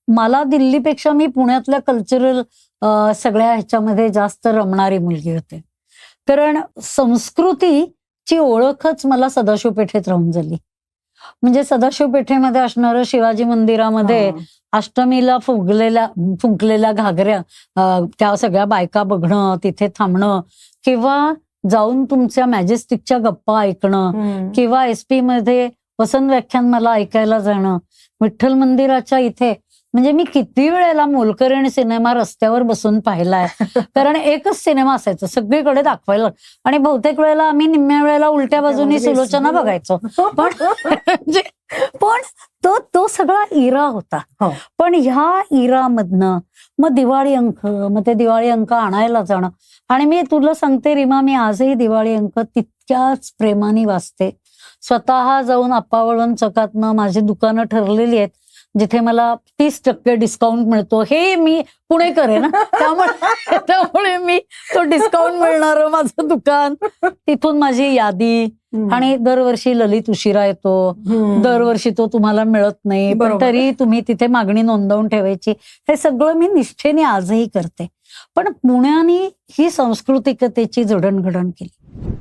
मला दिल्लीपेक्षा मी पुण्यातल्या कल्चरल सगळ्या ह्याच्यामध्ये जास्त रमणारी मुलगी होते. कारण संस्कृतीची ओळखच मला सदाशिव पेठेत राहून झाली. म्हणजे सदाशिव पेठेमध्ये असणारं शिवाजी मंदिरामध्ये अष्टमीला फुंकलेल्या घागऱ्या, त्या सगळ्या बायका बघणं, तिथे थांबणं, किंवा जाऊन तुमच्या मॅजेस्टिकच्या गप्पा ऐकणं, किंवा SP मध्ये वसंत व्याख्यान मला ऐकायला जाणं, विठ्ठल मंदिराच्या इथे. म्हणजे मी किती वेळेला मोलकरीण सिनेमा रस्त्यावर बसून पाहिलाय. कारण एकच सिनेमा असायचा, सगळीकडे दाखवायला, आणि बहुतेक वेळेला आम्ही निम्म्या वेळेला उलट्या बाजूनी सुलोचना बघायचो. पण तो सगळा इरा होता. पण ह्या इरामधनं मग दिवाळी अंक, मग ते दिवाळी अंक आणायला जाणं. आणि मी तुला सांगते रीमा, मी आजही दिवाळी अंक तितक्याच प्रेमाने वाचते. स्वतः जाऊन आप्पावळून चकातनं माझी दुकानं ठरलेली आहेत जिथे मला 30% डिस्काउंट मिळतो. हे मी पुणेकर आहे ना, त्यामुळे मी तो डिस्काउंट मिळणार माझं दुकान, तिथून माझी यादी. आणि दरवर्षी ललित उशिरा येतो, दरवर्षी तो तुम्हाला मिळत नाही, पण तरी तुम्ही तिथे मागणी नोंदवून ठेवायची. हे सगळं मी निष्ठेने आजही करते. पण पुण्याने ही सांस्कृतिकतेची जडणघडण केली.